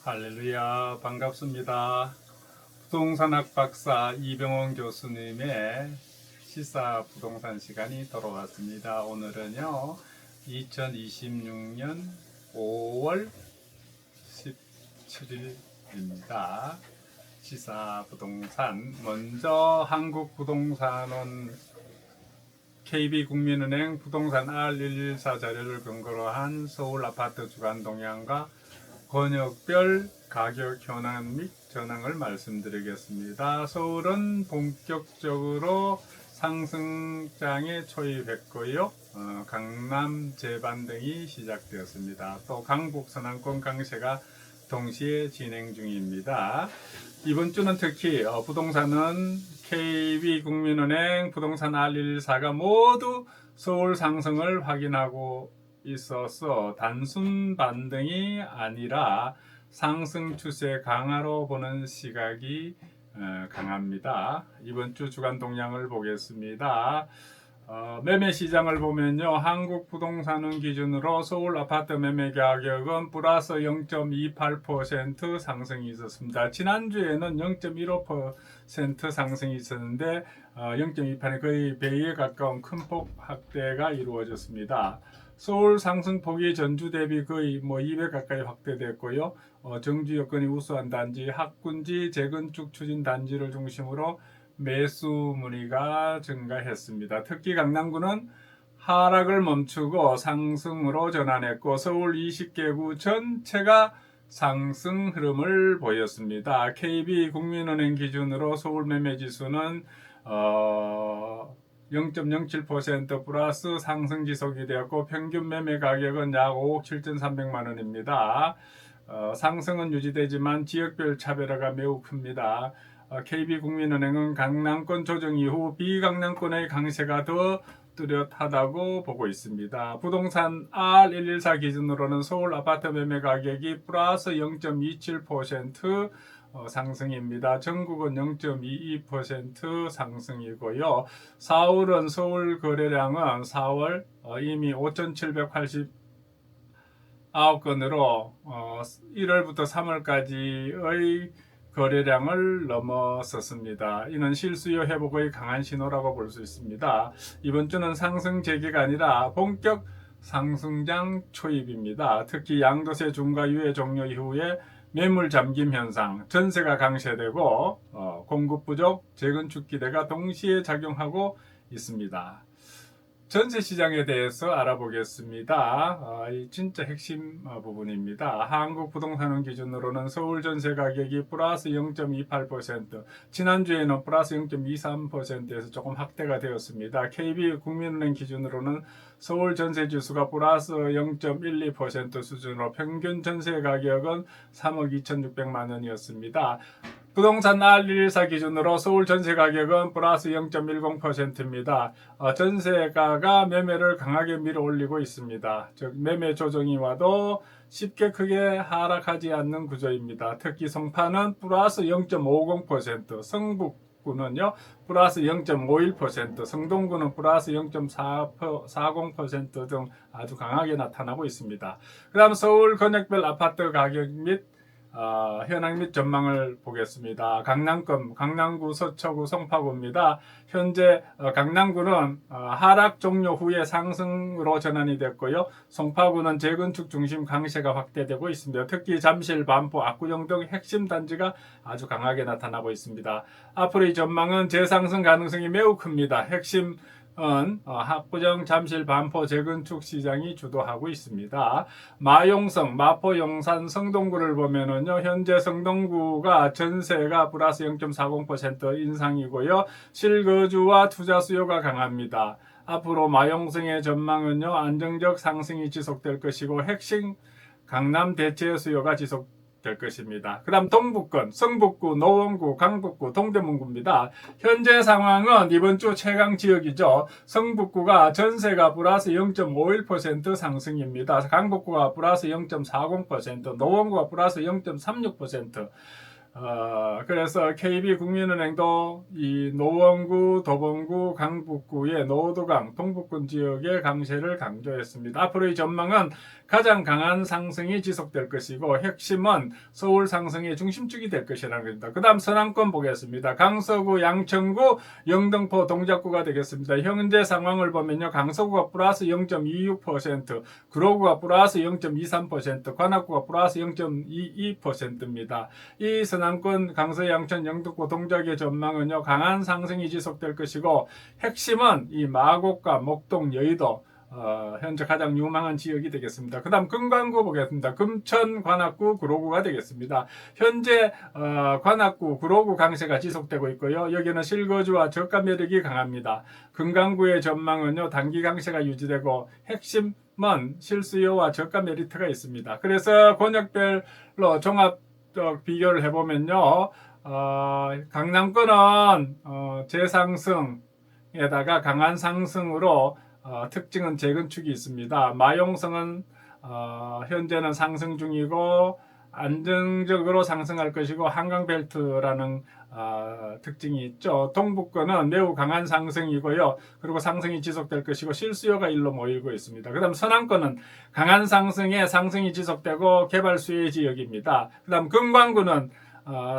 할렐루야, 반갑습니다. 부동산학 박사 이병헌 교수님의 시사 부동산 시간이 돌아왔습니다. 오늘은요 2026년 5월 17일입니다. 시사 부동산, 먼저 한국부동산원 KB국민은행 부동산 R114 자료를 근거로 한 서울 아파트 주간 동향과 권역별 가격 현황 및 전황을 말씀드리겠습니다. 서울은 본격적으로 상승장에 초입했고요. 강남 재반등이 시작되었습니다. 또 강북 서남권 강세가 동시에 진행 중입니다. 이번 주는 특히 부동산은 KB국민은행 부동산 R114가 모두 서울 상승을 확인하고 있어서 단순 반등이 아니라 상승 추세 강화로 보는 시각이 강합니다. 이번 주 주간 동향을 보겠습니다. 매매 시장을 보면요, 한국 부동산원 기준으로 서울 아파트 매매 가격은 플러스 0.28% 상승이 있었습니다. 지난주에는 0.15% 상승이 있었는데 0.28은 거의 배에 가까운 큰 폭 확대가 이루어졌습니다. 서울 상승폭이 전주 대비 거의 200 가까이 확대됐고요. 정주 여건이 우수한 단지, 학군지, 재건축 추진 단지를 중심으로 매수 문의가 증가했습니다. 특히 강남구는 하락을 멈추고 상승으로 전환했고 서울 20개구 전체가 상승 흐름을 보였습니다. KB국민은행 기준으로 서울 매매지수는 0.07% 플러스 상승 지속이 되었고 평균 매매 가격은 약 5억 7,300만 원입니다. 상승은 유지되지만 지역별 차별화가 매우 큽니다. KB국민은행은 강남권 조정 이후 비강남권의 강세가 더 뚜렷하다고 보고 있습니다. 부동산 R114 기준으로는 서울 아파트 매매 가격이 플러스 0.27% 상승입니다. 전국은 0.22% 상승이고요. 4월은 서울 거래량은 4월 이미 5,789건으로 1월부터 3월까지의 거래량을 넘어섰습니다. 이는 실수요 회복의 강한 신호라고 볼 수 있습니다. 이번 주는 상승 재개가 아니라 본격 상승장 초입입니다. 특히 양도세 중과 유예 종료 이후에 매물 잠김 현상, 전세가 강세되고 공급 부족, 재건축 기대가 동시에 작용하고 있습니다. 전세 시장에 대해서 알아보겠습니다. 진짜 핵심 부분입니다. 한국부동산원 기준으로는 서울 전세 가격이 플러스 0.28%, 지난주에는 플러스 0.23%에서 조금 확대가 되었습니다. KB국민은행 기준으로는 서울 전세 지수가 플러스 0.12% 수준으로 평균 전세 가격은 3억 2,600만 원이었습니다. 부동산 R114 기준으로 서울 전세 가격은 플러스 0.10%입니다. 전세가가 매매를 강하게 밀어올리고 있습니다. 즉 매매 조정이 와도 쉽게 크게 하락하지 않는 구조입니다. 특히 성파는 플러스 0.50%, 성북구는요 플러스 0.51%, 성동구는 플러스 0.40% 등 아주 강하게 나타나고 있습니다. 그 다음 서울 권역별 아파트 가격 및 현황 및 전망을 보겠습니다. 강남구, 서초구, 송파구입니다. 현재 강남구는 하락 종료 후에 상승으로 전환이 됐고요. 송파구는 재건축 중심 강세가 확대되고 있습니다. 특히 잠실, 반포, 압구정 등 핵심 단지가 아주 강하게 나타나고 있습니다. 앞으로의 전망은 재상승 가능성이 매우 큽니다. 핵심 압구정, 잠실, 반포 재건축 시장이 주도하고 있습니다. 마용성, 마포, 용산, 성동구를 보면은요, 현재 성동구가 전세가 플러스 0.40% 인상이고요, 실거주와 투자 수요가 강합니다. 앞으로 마용성의 전망은요, 안정적 상승이 지속될 것이고, 핵심 강남 대체 수요가 지속될 것입니다. 그 다음 동북권, 성북구, 노원구, 강북구, 동대문구입니다. 현재 상황은 이번 주 최강 지역이죠. 성북구가 전세가 플러스 0.51% 상승입니다. 강북구가 플러스 0.40%, 노원구가 플러스 0.36%, 그래서 KB국민은행도 이 노원구, 도봉구, 강북구의 노도강, 동북권 지역의 강세를 강조했습니다. 앞으로의 전망은 가장 강한 상승이 지속될 것이고 핵심은 서울 상승의 중심축이 될 것이라는 겁니다. 그 다음 서남권 보겠습니다. 강서구, 양천구, 영등포, 동작구가 되겠습니다. 현재 상황을 보면요. 강서구가 플러스 0.26%, 구로구가 플러스 0.23%, 관악구가 플러스 0.22%입니다. 이 서남권 강서, 양천, 영등포, 동작의 전망은요. 강한 상승이 지속될 것이고 핵심은 이 마곡과 목동, 여의도 현재 가장 유망한 지역이 되겠습니다. 그 다음 금관구 보겠습니다. 금천, 관악구, 구로구가 되겠습니다. 현재 관악구, 구로구 강세가 지속되고 있고요. 여기는 실거주와 저가 매력이 강합니다. 금강구의 전망은요. 단기 강세가 유지되고 핵심은 실수요와 저가 메리트가 있습니다. 그래서 권역별로 종합 비교를 해보면요. 강남권은 재상승에다가 강한 상승으로 특징은 재건축이 있습니다. 마용성은 현재는 상승 중이고 안정적으로 상승할 것이고 한강벨트라는 특징이 있죠. 동북권은 매우 강한 상승이고요. 그리고 상승이 지속될 것이고 실수요가 일로 모이고 있습니다. 그 다음 서남권은 강한 상승에 상승이 지속되고 개발 수혜 지역입니다. 그 다음 금관구는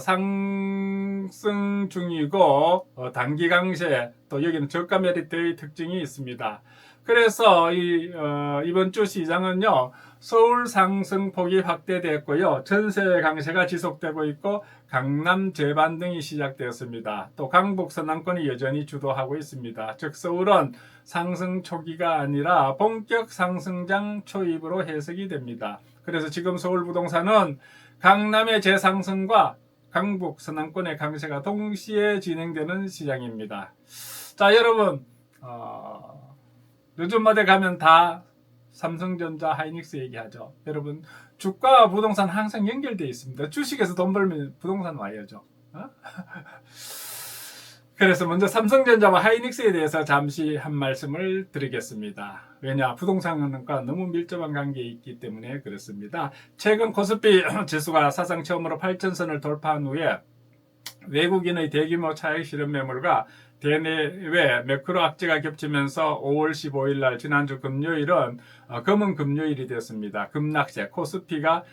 상승 중이고 단기 강세, 또 여기는 저가 메리트의 특징이 있습니다. 그래서 이번 주 시장은요. 서울 상승폭이 확대됐고요. 전세 강세가 지속되고 있고 강남 재반등이 시작되었습니다. 또 강북 서남권이 여전히 주도하고 있습니다. 즉 서울은 상승 초기가 아니라 본격 상승장 초입으로 해석이 됩니다. 그래서 지금 서울 부동산은 강남의 재상승과 강북 서남권의 강세가 동시에 진행되는 시장입니다. 자, 여러분 요즘마다 가면 다 삼성전자, 하이닉스 얘기하죠. 여러분 주가와 부동산 항상 연결되어 있습니다. 주식에서 돈 벌면 부동산 와야죠. 그래서 먼저 삼성전자와 하이닉스에 대해서 잠시 한 말씀을 드리겠습니다. 왜냐? 부동산과 너무 밀접한 관계에 있기 때문에 그렇습니다. 최근 코스피 지수가 사상 처음으로 8,000선을 돌파한 후에 외국인의 대규모 차익 실현 매물과 대내외 매크로 악재가 겹치면서 5월 15일 날 지난주 금요일은 검은 금요일이 됐습니다. 급락세 코스피가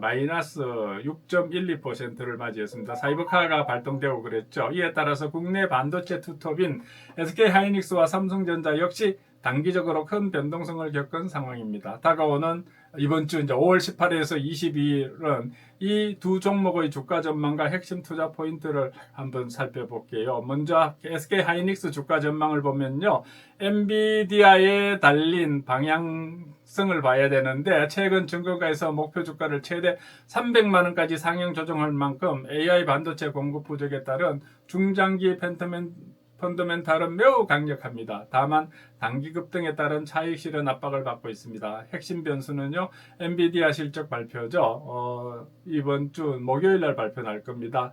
마이너스 6.12%를 맞이했습니다. 사이버카가 발동되고 그랬죠. 이에 따라서 국내 반도체 투톱인 SK하이닉스와 삼성전자 역시 단기적으로 큰 변동성을 겪은 상황입니다. 다가오는 이번 주 이제 5월 18일에서 22일은 이 두 종목의 주가 전망과 핵심 투자 포인트를 한번 살펴볼게요. 먼저 SK하이닉스 주가 전망을 보면요. 엔비디아에 달린 방향성을 봐야 되는데 최근 증거가에서 목표 주가를 최대 300만원까지 상향 조정할 만큼 AI 반도체 공급 부족에 따른 중장기 펀더멘탈은 매우 강력합니다. 다만 단기 급등에 따른 차익 실현 압박을 받고 있습니다. 핵심 변수는요. 엔비디아 실적 발표죠. 이번 주 목요일 날 발표 날 겁니다.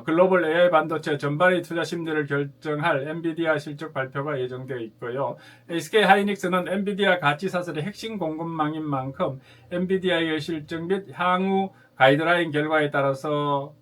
글로벌 AI 반도체 전반의 투자 심리를 결정할 엔비디아 실적 발표가 예정되어 있고요. SK하이닉스는 엔비디아 가치 사슬의 핵심 공급망인 만큼 엔비디아의 실적 및 향후 가이드라인 결과에 따라서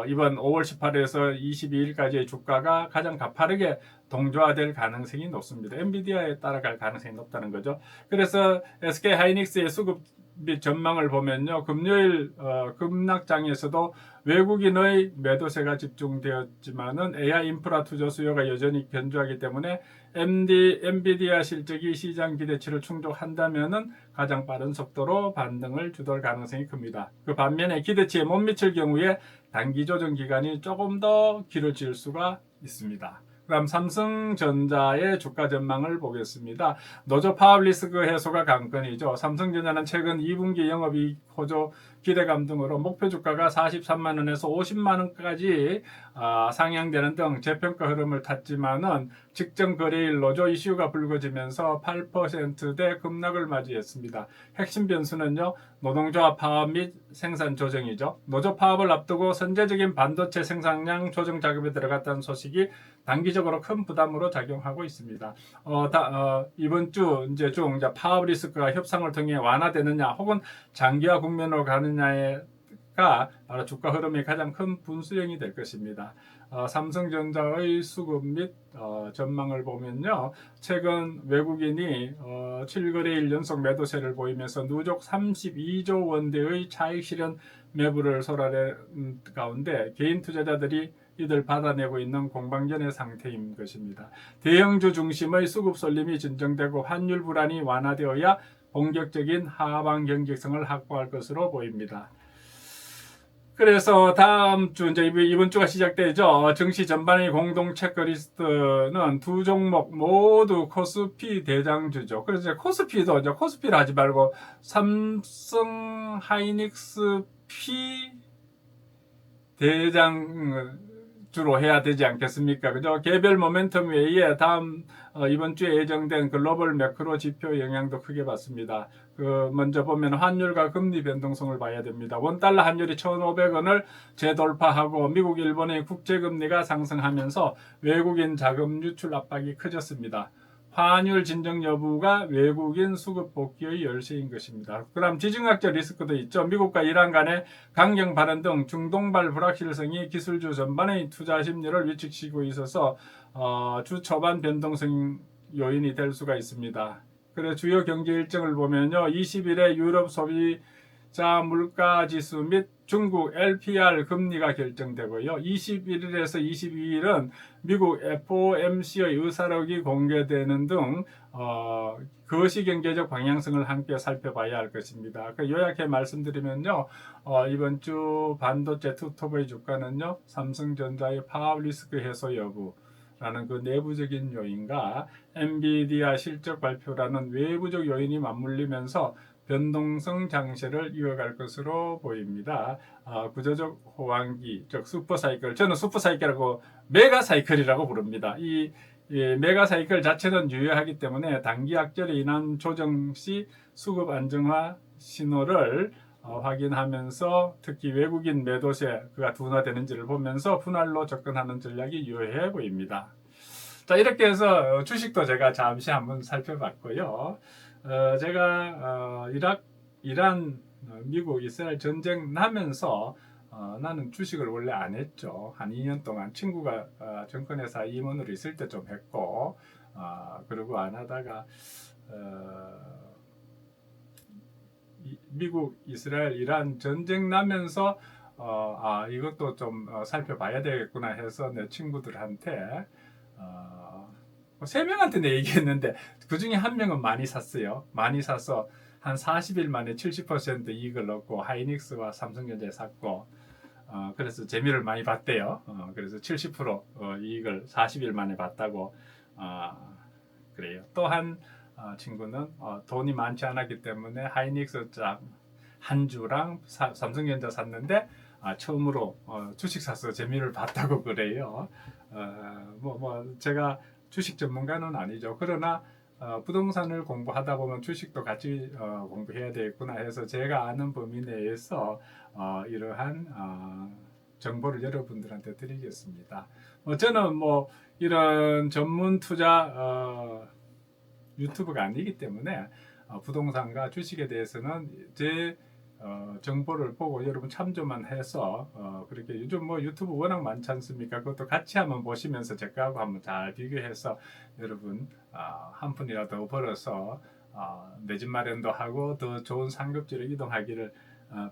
이번 5월 18일에서 22일까지의 주가가 가장 가파르게 동조화될 가능성이 높습니다. 엔비디아에 따라갈 가능성이 높다는 거죠. 그래서 SK하이닉스의 수급 및 전망을 보면요. 금요일 급락장에서도 외국인의 매도세가 집중되었지만은 AI 인프라 투자 수요가 여전히 견조하기 때문에 엔비디아 실적이 시장 기대치를 충족한다면은 가장 빠른 속도로 반등을 주도할 가능성이 큽니다. 그 반면에 기대치에 못 미칠 경우에 단기 조정 기간이 조금 더 길어질 수가 있습니다. 그럼 삼성전자의 주가 전망을 보겠습니다. 노조 파업 리스크 해소가 관건이죠. 삼성전자는 최근 2분기 영업이익 호조 기대감 등으로 목표 주가가 43만원에서 50만원까지 상향되는 등 재평가 흐름을 탔지만은 직전 거래일 노조 이슈가 불거지면서 8%대 급락을 맞이했습니다. 핵심 변수는요. 노동조합 파업 및 생산 조정이죠. 노조 파업을 앞두고 선제적인 반도체 생산량 조정 작업에 들어갔다는 소식이 단기적으로 큰 부담으로 작용하고 있습니다. 이번 주 이제 파업 리스크가 협상을 통해 완화되느냐 혹은 장기화 국면으로 가느냐에 가 바로 주가 흐름의 가장 큰 분수령이 될 것입니다. 삼성전자의 수급 및 전망을 보면요, 최근 외국인이 7거래일 연속 매도세를 보이면서 누적 32조 원대의 차익 실현 매부를 쏟아낸 가운데 개인 투자자들이 이들 받아내고 있는 공방전의 상태인 것입니다. 대형주 중심의 수급 쏠림이 진정되고 환율 불안이 완화되어야 본격적인 하방 경직성을 확보할 것으로 보입니다. 그래서 다음 주 이제 이번 주가 시작되죠. 증시 전반의 공동 체크리스트는 두 종목 모두 코스피 대장주죠. 그래서 코스피도 이제 코스피를 하지 말고 삼성 하이닉스 P 대장주로 해야 되지 않겠습니까? 그죠? 개별 모멘텀 외에 다음 이번 주에 예정된 글로벌 매크로 지표 영향도 크게 받습니다. 먼저 보면 환율과 금리 변동성을 봐야 됩니다. 원달러 환율이 1,500원을 재돌파하고 미국, 일본의 국제금리가 상승하면서 외국인 자금 유출 압박이 커졌습니다. 환율 진정 여부가 외국인 수급 복귀의 열쇠인 것입니다. 그럼 지정학적 리스크도 있죠. 미국과 이란 간의 강경 발언 등 중동발 불확실성이 기술주 전반의 투자 심리를 위축시키고 있어서 주 초반 변동성 요인이 될 수가 있습니다. 그래서 주요 경제 일정을 보면요, 20일에 유럽 소비자 물가 지수 및 중국 LPR 금리가 결정되고요, 21일에서 22일은 미국 FOMC의 의사록이 공개되는 등 거시경제적 방향성을 함께 살펴봐야 할 것입니다. 요약해 말씀드리면요, 이번 주 반도체 투톱의 주가는요, 삼성전자의 파업 리스크 해소 여부 라는 그 내부적인 요인과 엔비디아 실적 발표라는 외부적 요인이 맞물리면서 변동성 장세를 이어갈 것으로 보입니다. 구조적 호황기, 즉 슈퍼사이클, 저는 슈퍼사이클하고 메가사이클이라고 부릅니다. 이 메가사이클 자체는 유효하기 때문에 단기 악재로 인한 조정 시 수급 안정화 신호를 확인하면서 특히 외국인 매도세가 둔화되는지를 보면서 분할로 접근하는 전략이 유효해 보입니다. 자, 이렇게 해서 주식도 제가 잠시 한번 살펴봤고요. 제가 이란, 미국, 이스라엘 전쟁 나면서 나는 주식을 원래 안 했죠. 한 2년 동안 친구가 정권회사 임원으로 있을 때 좀 했고, 그리고 안 하다가 미국, 이스라엘, 이란 전쟁 나면서 이것도 좀 살펴봐야 되겠구나 해서 내 친구들한테 3명한테 내 얘기했는데 그 중에 한 명은 많이 샀어요. 많이 사서 한 40일 만에 70% 이익을 얻고 하이닉스와 삼성전자에 샀고, 그래서 재미를 많이 봤대요. 그래서 70% 이익을 40일 만에 봤다고 그래요. 또한 친구는 돈이 많지 않았기 때문에 하이닉스 한 주랑 삼성전자 샀는데 처음으로 주식 사서 재미를 봤다고 그래요. 제가 주식 전문가는 아니죠. 그러나 부동산을 공부하다 보면 주식도 같이 공부해야 되겠구나 해서 제가 아는 범위 내에서 이러한 정보를 여러분들한테 드리겠습니다. 저는 이런 전문 투자 유튜브가 아니기 때문에 부동산과 주식에 대해서는 제 정보를 보고 여러분 참조만 해서 그렇게 요즘 유튜브 워낙 많지 않습니까? 그것도 같이 한번 보시면서 제 거하고 한번 잘 비교해서 여러분 한 푼이라도 더 벌어서 내 집 마련도 하고 더 좋은 상급지로 이동하기를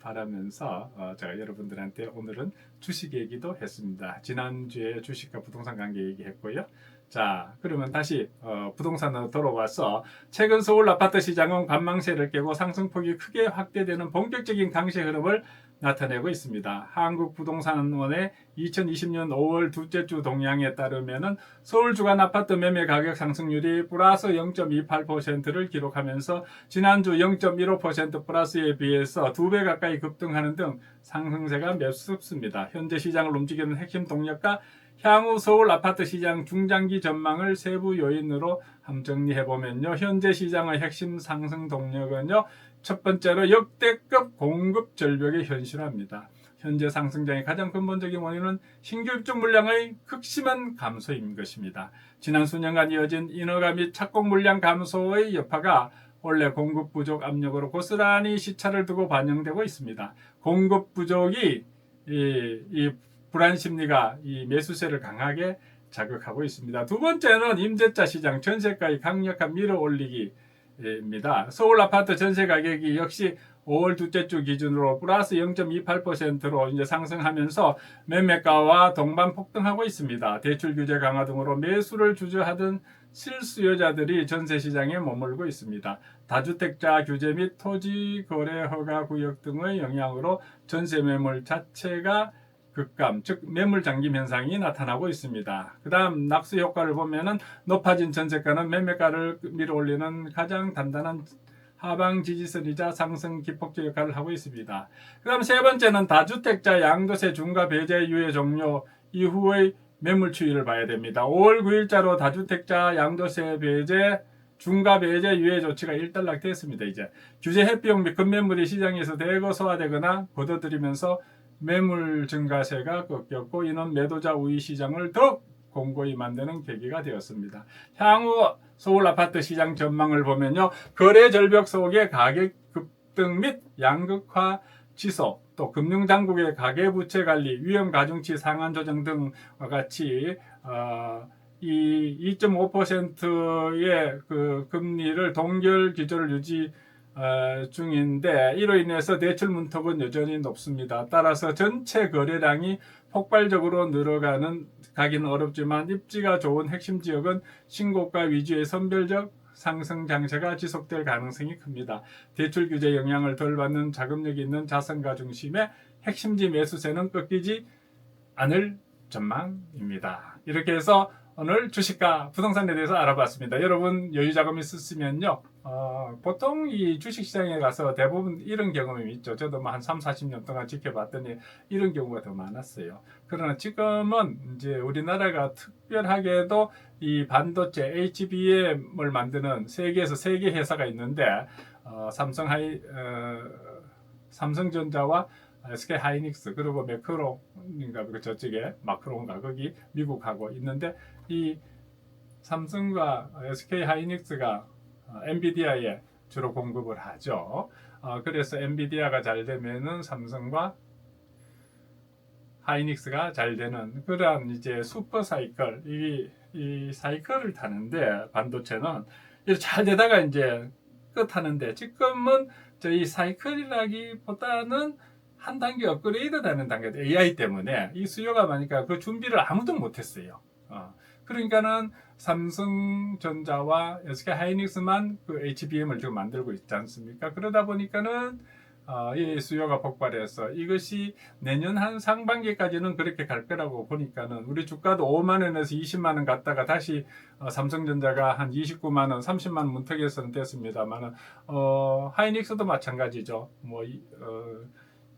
바라면서 제가 여러분들한테 오늘은 주식 얘기도 했습니다. 지난주에 주식과 부동산 관계 얘기했고요. 자, 그러면 다시 부동산으로 돌아와서 최근 서울 아파트 시장은 관망세를 깨고 상승폭이 크게 확대되는 본격적인 강세 흐름을 나타내고 있습니다. 한국부동산원의 2020년 5월 둘째 주 동향에 따르면 서울 주간 아파트 매매 가격 상승률이 플러스 0.28%를 기록하면서 지난주 0.15% 플러스에 비해서 2배 가까이 급등하는 등 상승세가 매섭습니다. 현재 시장을 움직이는 핵심 동력과 향후 서울 아파트 시장 중장기 전망을 세부 요인으로 한번 정리해보면요, 현재 시장의 핵심 상승 동력은요, 첫 번째로 역대급 공급 절벽이 현실화합니다. 현재 상승장의 가장 근본적인 원인은 신규 입주 물량의 극심한 감소인 것입니다. 지난 수년간 이어진 인허가 및 착공 물량 감소의 여파가 원래 공급 부족 압력으로 고스란히 시차를 두고 반영되고 있습니다. 공급 부족이 이 불안 심리가 이 매수세를 강하게 자극하고 있습니다. 두 번째는 임대차 시장 전세가의 강력한 밀어올리기입니다. 서울 아파트 전세 가격이 역시 5월 둘째 주 기준으로 플러스 0.28%로 이제 상승하면서 매매가와 동반 폭등하고 있습니다. 대출 규제 강화 등으로 매수를 주저하던 실수요자들이 전세 시장에 머물고 있습니다. 다주택자 규제 및 토지 거래 허가 구역 등의 영향으로 전세 매물 자체가 급감, 즉 매물 잠김 현상이 나타나고 있습니다. 그 다음 낙수 효과를 보면은 높아진 전세가는 매매가를 밀어올리는 가장 단단한 하방 지지선이자 상승 기폭제 역할을 하고 있습니다. 그 다음 세 번째는 다주택자 양도세 중과 배제 유예 종료 이후의 매물 추이를 봐야 됩니다. 5월 9일자로 다주택자 양도세 배제 중과 배제 유예 조치가 일단락됐습니다. 이제 규제 회피용 및 급매물이 시장에서 대거 소화되거나 걷어들이면서 매물 증가세가 꺾였고 이는 매도자 우위 시장을 더욱 공고히 만드는 계기가 되었습니다. 향후 서울 아파트 시장 전망을 보면요. 거래 절벽 속의 가격 급등 및 양극화 지속, 또 금융당국의 가계부채 관리, 위험 가중치 상한 조정 등과 같이 이 2.5%의 그 금리를 동결 기조를 유지 중인데 이로 인해서 대출 문턱은 여전히 높습니다. 따라서 전체 거래량이 폭발적으로 가기는 어렵지만 입지가 좋은 핵심 지역은 신고가 위주의 선별적 상승 장세가 지속될 가능성이 큽니다. 대출 규제 영향을 덜 받는 자금력이 있는 자산가 중심의 핵심지 매수세는 꺾이지 않을 전망입니다. 이렇게 해서 오늘 주식과 부동산에 대해서 알아봤습니다. 여러분 여유 자금 있으시면요. 보통 이 주식시장에 가서 대부분 이런 경험이 있죠. 저도 한 3, 40년 동안 지켜봤더니 이런 경우가 더 많았어요. 그러나 지금은 이제 우리나라가 특별하게도 이 반도체 HBM을 만드는 세계에서 3개 회사가 있는데 삼성전자와 SK 하이닉스 그리고 매크론인가 저쪽에 마크론가 거기 미국하고 있는데 이 삼성과 SK 하이닉스가 엔비디아에 주로 공급을 하죠. 그래서 엔비디아가 잘 되면은 삼성과 하이닉스가 잘 되는 그러한 이제 슈퍼 사이클 이 사이클을 타는데 반도체는 잘 되다가 이제 끝하는데 지금은 저희 사이클이라기보다는 한 단계 업그레이드 되는 단계 AI 때문에 이 수요가 많으니까 그 준비를 아무도 못했어요. 그러니까는 삼성전자와 SK 하이닉스만 그 HBM을 지금 만들고 있지 않습니까? 그러다 보니까는 이 수요가 폭발해서 이것이 내년 한 상반기까지는 그렇게 갈 거라고 보니까는 우리 주가도 5만 원에서 20만 원 갔다가 다시 삼성전자가 한 29만 원, 30만 원 문턱에서는 됐습니다만은 하이닉스도 마찬가지죠.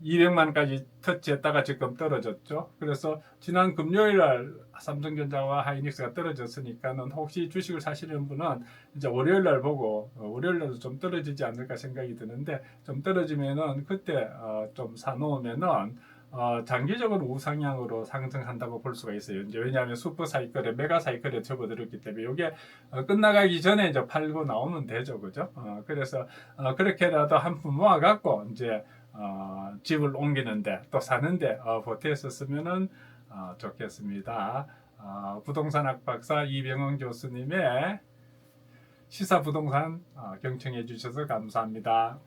200만 원까지 터치했다가 지금 떨어졌죠. 그래서 지난 금요일 날 삼성전자와 하이닉스가 떨어졌으니까는 혹시 주식을 사시는 분은 이제 월요일 날 보고 월요일 날도 좀 떨어지지 않을까 생각이 드는데 좀 떨어지면은 그때 좀 사놓으면은 장기적으로 우상향으로 상승한다고 볼 수가 있어요. 이제 왜냐하면 슈퍼 사이클에 메가 사이클에 접어들었기 때문에 이게 끝나가기 전에 이제 팔고 나오면 되죠, 그죠? 그래서 그렇게라도 한 푼 모아갖고 이제 집을 옮기는데 또 사는데 보태었으면은 좋겠습니다. 부동산학 박사 이병헌 교수님의 시사 부동산 경청해 주셔서 감사합니다.